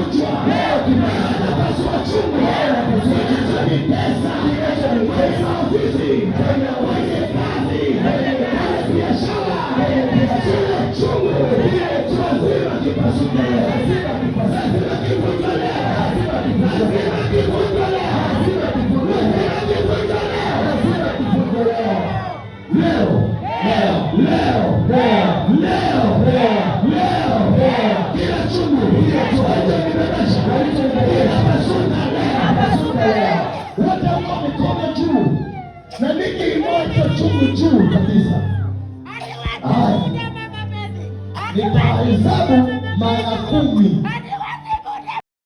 magonjwa, leo kinapasua chungu, kinachoni pesa, kinachonitesa ofisi, kwenye kazi, kwenye biashara, kile chungu, lazima kipasuke, lazima kivunjwe, lazima kivunjwe, kila chungu wote ambao mikono juu na nikiinua hicho chungu juu kabisa, nitahesabu mara 10.